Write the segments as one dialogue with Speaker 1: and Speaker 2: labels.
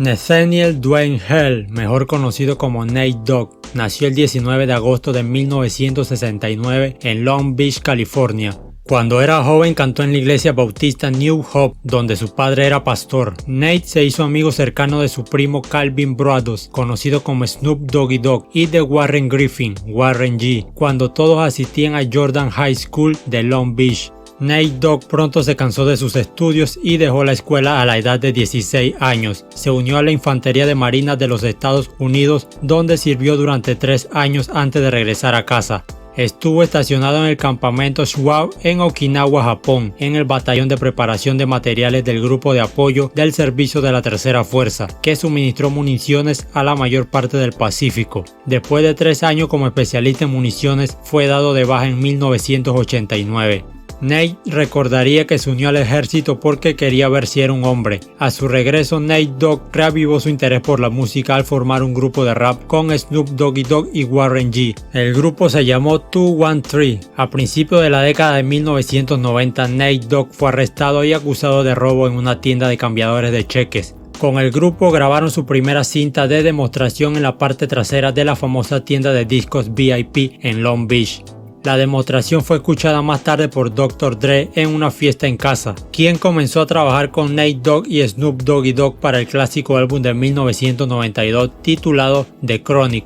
Speaker 1: Nathaniel Dwayne Hale, mejor conocido como Nate Dogg, nació el 19 de agosto de 1969 en Long Beach, California. Cuando era joven cantó en la iglesia bautista New Hope, donde su padre era pastor. Nate se hizo amigo cercano de su primo Calvin Broadus, conocido como Snoop Doggy Dogg, y de Warren Griffin, Warren G, cuando todos asistían a Jordan High School de Long Beach. Nate Dogg pronto se cansó de sus estudios y dejó la escuela a la edad de 16 años. Se unió a la Infantería de Marina de los Estados Unidos, donde sirvió durante 3 años antes de regresar a casa. Estuvo estacionado en el campamento Schwab en Okinawa, Japón, en el batallón de preparación de materiales del grupo de apoyo del servicio de la Tercera Fuerza, que suministró municiones a la mayor parte del Pacífico. Después de 3 años como especialista en municiones, fue dado de baja en 1989. Nate recordaría que se unió al ejército porque quería ver si era un hombre. A su regreso, Nate Dogg reavivó su interés por la música al formar un grupo de rap con Snoop Doggy Dogg y Warren G. El grupo se llamó 213. A principios de la década de 1990, Nate Dogg fue arrestado y acusado de robo en una tienda de cambiadores de cheques. Con el grupo grabaron su primera cinta de demostración en la parte trasera de la famosa tienda de discos VIP en Long Beach. La demostración fue escuchada más tarde por Dr. Dre en una fiesta en casa, quien comenzó a trabajar con Nate Dogg y Snoop Doggy Dogg para el clásico álbum de 1992 titulado The Chronic.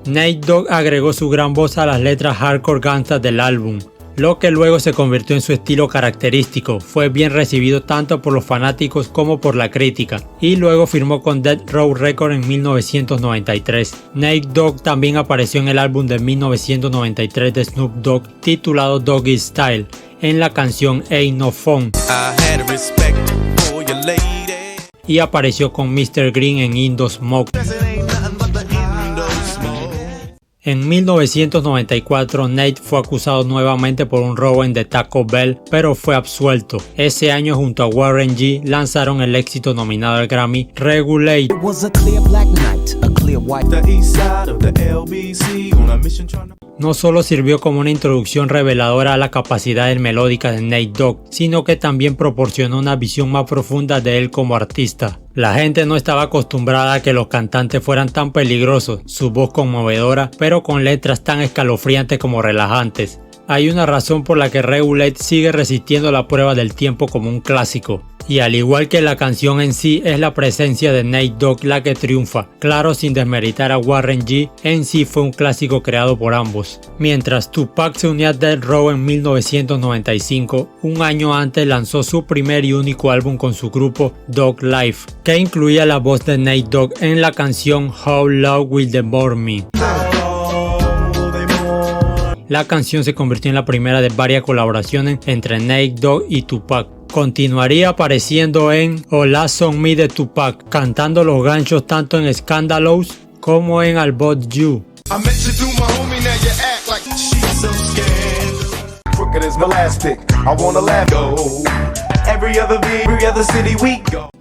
Speaker 1: Nate Dogg agregó su gran voz a las letras hardcore gangsta del álbum, lo que luego se convirtió en su estilo característico. Fue bien recibido tanto por los fanáticos como por la crítica, y luego firmó con Death Row Records en 1993. Nate Dogg también apareció en el álbum de 1993 de Snoop Dogg titulado Doggy Style, en la canción Ain't No Fun, y apareció con Mr. Green en Indo Smoke. En 1994, Nate fue acusado nuevamente por un robo en The Taco Bell, pero fue absuelto. Ese año, junto a Warren G, lanzaron el éxito nominado al Grammy, Regulate. No solo sirvió como una introducción reveladora a las capacidades melódicas de Nate Dogg, sino que también proporcionó una visión más profunda de él como artista. La gente no estaba acostumbrada a que los cantantes fueran tan peligrosos, su voz conmovedora, pero con letras tan escalofriantes como relajantes. Hay una razón por la que Regulate sigue resistiendo la prueba del tiempo como un clásico. Y al igual que la canción en sí, es la presencia de Nate Dogg la que triunfa. Claro, sin desmeritar a Warren G, en sí fue un clásico creado por ambos. Mientras Tupac se unió a Death Row en 1995, un año antes lanzó su primer y único álbum con su grupo Dogg Life, que incluía la voz de Nate Dogg en la canción How Love Will Devour Me. La canción se convirtió en la primera de varias colaboraciones entre Nate Dogg y Tupac. Continuaría apareciendo en Hola Son Me de Tupac, cantando los ganchos tanto en Scandalous como en About You.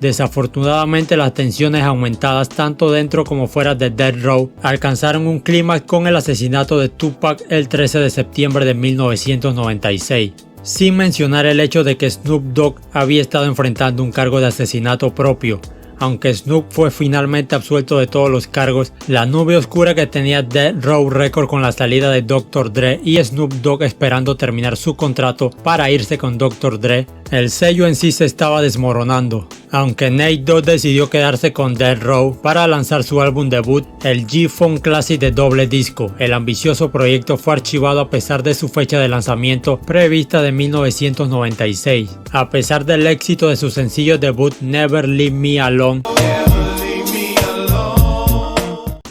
Speaker 1: Desafortunadamente, las tensiones aumentadas tanto dentro como fuera de Death Row alcanzaron un clímax con el asesinato de Tupac el 13 de septiembre de 1996. Sin mencionar el hecho de que Snoop Dogg había estado enfrentando un cargo de asesinato propio. Aunque Snoop fue finalmente absuelto de todos los cargos, la nube oscura que tenía Death Row Records con la salida de Dr. Dre y Snoop Dogg esperando terminar su contrato para irse con Dr. Dre, el sello en sí se estaba desmoronando. Aunque Nate Dogg decidió quedarse con Death Row para lanzar su álbum debut, el G-Funk Classic de doble disco, el ambicioso proyecto fue archivado a pesar de su fecha de lanzamiento prevista de 1996. A pesar del éxito de su sencillo debut Never Leave Me Alone,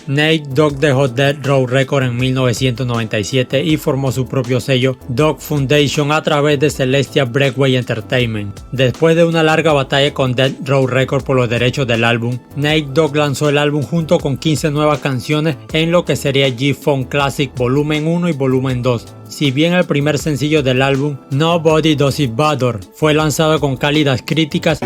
Speaker 1: Nate Dogg dejó Death Row Records en 1997 y formó su propio sello Dogg Foundation a través de Celestia Breakaway Entertainment. Después de una larga batalla con Death Row Records por los derechos del álbum, Nate Dogg lanzó el álbum junto con 15 nuevas canciones en lo que sería G-Funk Classic Volumen 1 y Volumen 2. Si bien el primer sencillo del álbum, Nobody Does It Better, fue lanzado con cálidas críticas,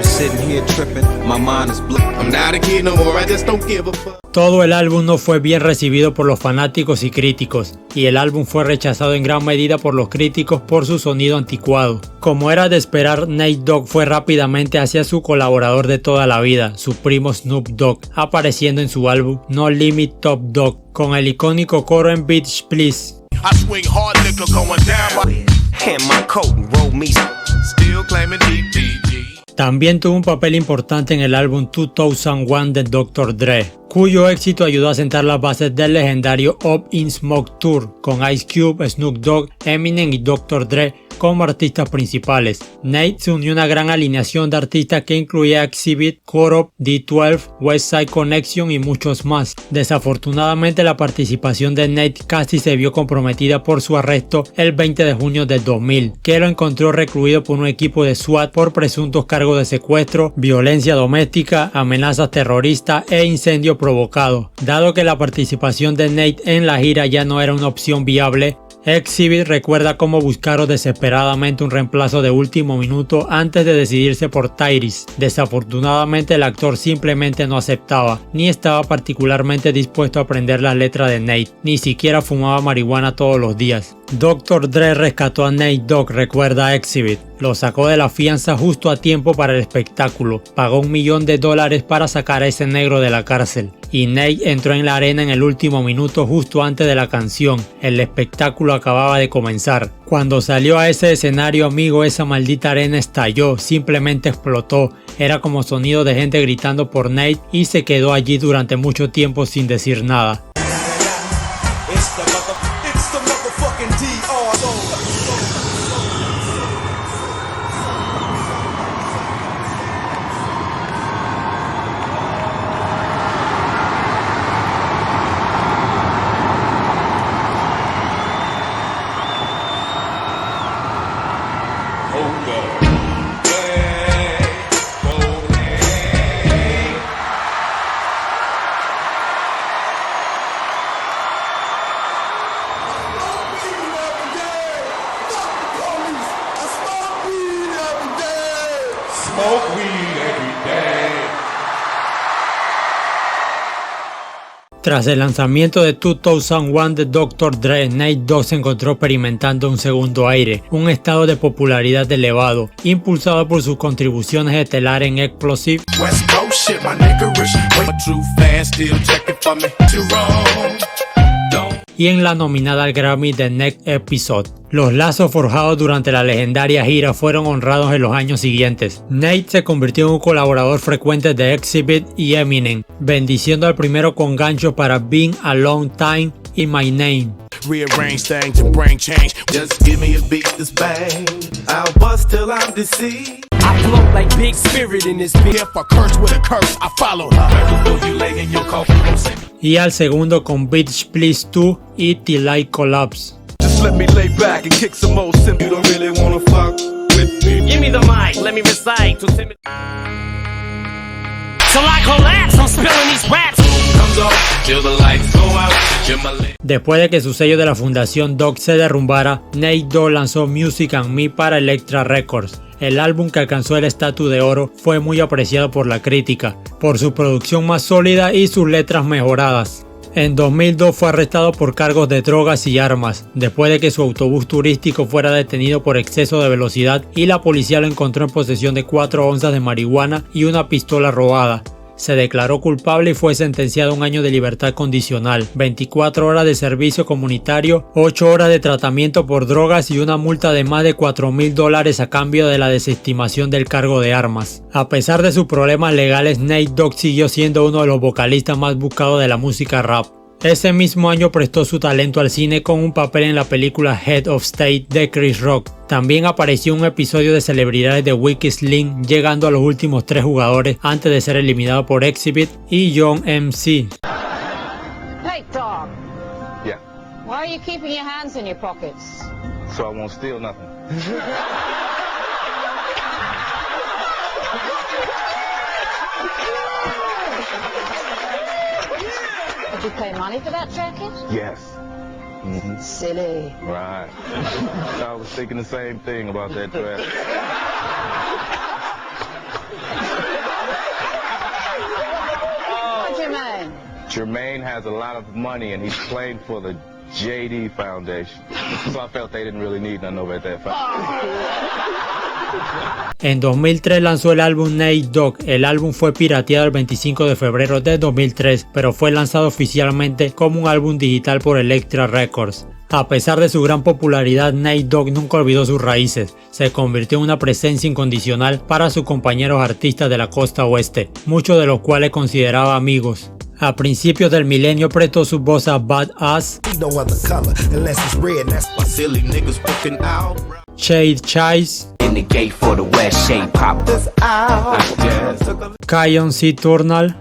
Speaker 1: todo el álbum no fue bien recibido por los fanáticos y críticos, y el álbum fue rechazado en gran medida por los críticos por su sonido anticuado. Como era de esperar, Nate Dogg fue rápidamente hacia su colaborador de toda la vida, su primo Snoop Dogg, apareciendo en su álbum No Limit Top Dog, con el icónico coro en Bitch Please.
Speaker 2: I swing hard liquor going down in my coat and roll me still claiming DPG.
Speaker 1: También tuvo un papel importante en el álbum 2001 de Dr. Dre, cuyo éxito ayudó a sentar las bases del legendario Up in Smoke Tour, con Ice Cube, Snoop Dogg, Eminem y Dr. Dre como artistas principales. Nate se unió a una gran alineación de artistas que incluía Exhibit, Corrupt, D12, West Side Connection y muchos más. Desafortunadamente, la participación de Nate casi se vio comprometida por su arresto el 20 de junio de 2000, que lo encontró recluido por un equipo de SWAT por presuntos cargos de secuestro, violencia doméstica, amenazas terroristas e incendio provocado. Dado que la participación de Nate en la gira ya no era una opción viable, Exhibit recuerda cómo buscaron desesperadamente un reemplazo de último minuto antes de decidirse por Tyrese. Desafortunadamente, el actor simplemente no aceptaba, ni estaba particularmente dispuesto a aprender las letras de Nate, ni siquiera fumaba marihuana todos los días. Dr. Dre rescató a Nate Dogg, recuerda Exhibit. Lo sacó de la fianza justo a tiempo para el espectáculo. Pagó $1 millón para sacar a ese negro de la cárcel. Y Nate entró en la arena en el último minuto justo antes de la canción. El espectáculo acababa de comenzar. Cuando salió a ese escenario, amigo, esa maldita arena estalló, simplemente explotó. Era como sonido de gente gritando por Nate y se quedó allí durante mucho tiempo sin decir nada. Tras el lanzamiento de 2001 de Dr. Dre, Nate Dogg se encontró experimentando un segundo aire, un estado de popularidad elevado, impulsado por sus contribuciones estelares en Explosive y en la nominada al Grammy The Next Episode. Los lazos forjados durante la legendaria gira fueron honrados en los años siguientes. Nate se convirtió en un colaborador frecuente de Exhibit y Eminem, bendiciendo al primero con ganchos para Been a Long Time y My Name.
Speaker 2: Rearrange things and bring change. Just give me a beat this bang. I'll bust till I'm deceived. I float like big spirit in this beat. If I curse with a curse, I follow her. Before you lay in your coffin, don't say me.
Speaker 1: Y al segundo con Bitch Please 2 y Till I Collapse.
Speaker 2: Just let me lay back and kick some more simple. You don't really wanna fuck with me. Give me the mic, let me recite. Till I collapse, I'm spilling these raps.
Speaker 1: Después de que su sello de la fundación Dogg se derrumbara, Nate Dogg lanzó Music and Me para Elektra Records. El álbum, que alcanzó el estatus de oro, fue muy apreciado por la crítica, por su producción más sólida y sus letras mejoradas. En 2002 fue arrestado por cargos de drogas y armas, después de que su autobús turístico fuera detenido por exceso de velocidad y la policía lo encontró en posesión de 4 onzas de marihuana y una pistola robada. Se declaró culpable y fue sentenciado a 1 año de libertad condicional, 24 horas de servicio comunitario, 8 horas de tratamiento por drogas y una multa de más de $4,000 a cambio de la desestimación del cargo de armas. A pesar de sus problemas legales, Nate Dogg siguió siendo uno de los vocalistas más buscados de la música rap. Ese mismo año prestó su talento al cine con un papel en la película Head of State de Chris Rock. También apareció en un episodio de celebridades de Wicked Slim, llegando a los últimos 3 jugadores antes de ser eliminado por Exhibit y John MC.
Speaker 3: Hey, dog.
Speaker 4: Yeah.
Speaker 3: Why are you keeping your hands in your pockets?
Speaker 4: So I won't steal nothing.
Speaker 3: Did you pay money for that jacket?
Speaker 4: Yes.
Speaker 3: Silly.
Speaker 4: Right. I was thinking the same thing about that track.
Speaker 3: Jermaine.
Speaker 4: Jermaine has a lot of money and he's playing for the JD Foundation. So I felt they didn't really need none over at that foundation.
Speaker 1: En 2003 lanzó el álbum Nate Dogg. El álbum fue pirateado el 25 de febrero de 2003, pero fue lanzado oficialmente como un álbum digital por Elektra Records. A pesar de su gran popularidad, Nate Dogg nunca olvidó sus raíces. Se convirtió en una presencia incondicional para sus compañeros artistas de la costa oeste, muchos de los cuales consideraba amigos. A principios del milenio prestó su voz a Badass, Shade Chase, Kion C. Turnal,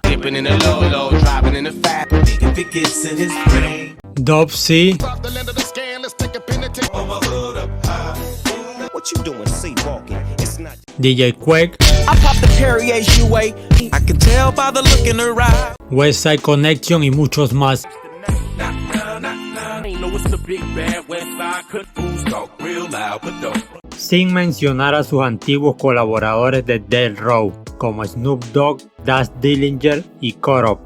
Speaker 1: Dub C, DJ Quake, West Side Connection y muchos más. Sin mencionar a sus antiguos colaboradores de Death Row, como Snoop Dogg, Daz Dillinger y Corrupt.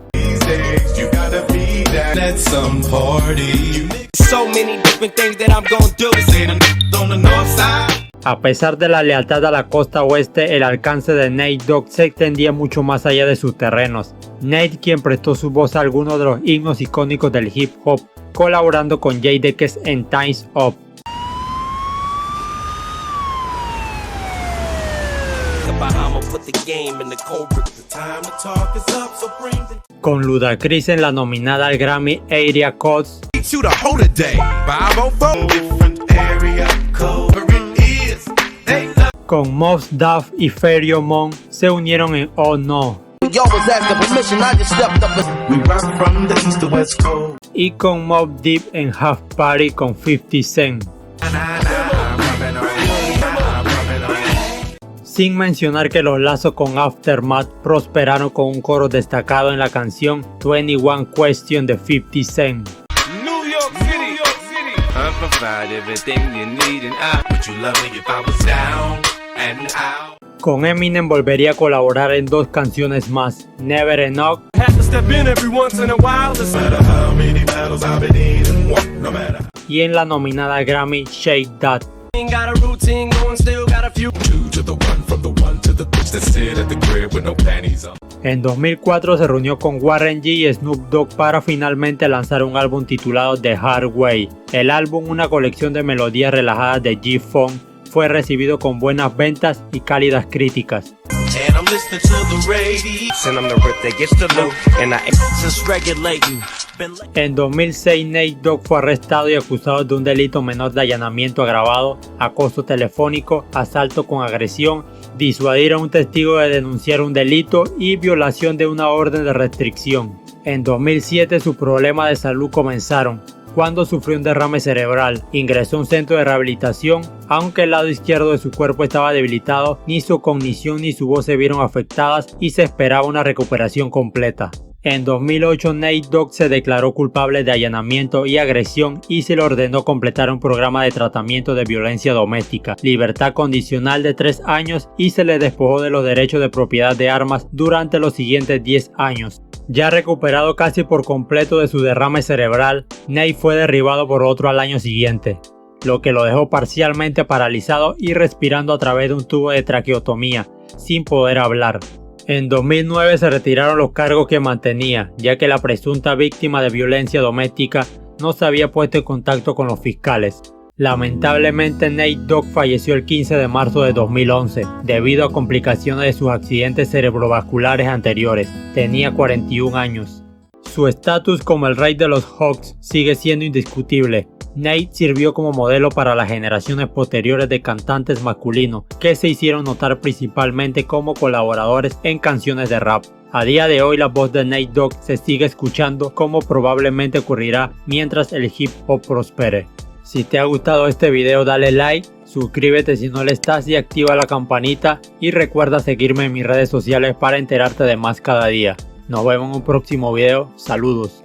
Speaker 1: A pesar de la lealtad a la costa oeste, el alcance de Nate Dogg se extendía mucho más allá de sus terrenos. Nate, quien prestó su voz a algunos de los himnos icónicos del hip hop, colaborando con Jadakiss en Time's Up. Con Ludacris en la nominada al Grammy Area Codes. Con Mos Def y Pheromone se unieron en Oh No. Y con Mobb Deep en Half Party con 50 Cent. Sin mencionar que los lazos con Aftermath prosperaron con un coro destacado en la canción 21 Question de 50 Cent. Con Eminem volvería a colaborar en dos canciones más, Never Enough y en la nominada Grammy Shake That. En 2004 se reunió con Warren G y Snoop Dogg para finalmente lanzar un álbum titulado The Hard Way. El álbum, una colección de melodías relajadas de G-Funk, fue recibido con buenas ventas y cálidas críticas. En 2006 Nate Dogg fue arrestado y acusado de un delito menor de allanamiento agravado, acoso telefónico, asalto con agresión, disuadir a un testigo de denunciar un delito y violación de una orden de restricción. En 2007 sus problemas de salud comenzaron, cuando sufrió un derrame cerebral. Ingresó a un centro de rehabilitación, aunque el lado izquierdo de su cuerpo estaba debilitado, ni su cognición ni su voz se vieron afectadas y se esperaba una recuperación completa. En 2008 Nate Dogg se declaró culpable de allanamiento y agresión y se le ordenó completar un programa de tratamiento de violencia doméstica, libertad condicional de 3 años y se le despojó de los derechos de propiedad de armas durante los siguientes 10 años. Ya recuperado casi por completo de su derrame cerebral, Nate fue derribado por otro al año siguiente, lo que lo dejó parcialmente paralizado y respirando a través de un tubo de traqueotomía, sin poder hablar. En 2009 se retiraron los cargos que mantenía, ya que la presunta víctima de violencia doméstica no se había puesto en contacto con los fiscales. Lamentablemente Nate Dogg falleció el 15 de marzo de 2011 debido a complicaciones de sus accidentes cerebrovasculares anteriores. Tenía 41 años. Su estatus como el rey de los Hawks sigue siendo indiscutible. Nate sirvió como modelo para las generaciones posteriores de cantantes masculinos que se hicieron notar principalmente como colaboradores en canciones de rap. A día de hoy la voz de Nate Dogg se sigue escuchando, como probablemente ocurrirá mientras el hip hop prospere. Si te ha gustado este video dale like, suscríbete si no lo estás y activa la campanita, y recuerda seguirme en mis redes sociales para enterarte de más cada día. Nos vemos en un próximo video, saludos.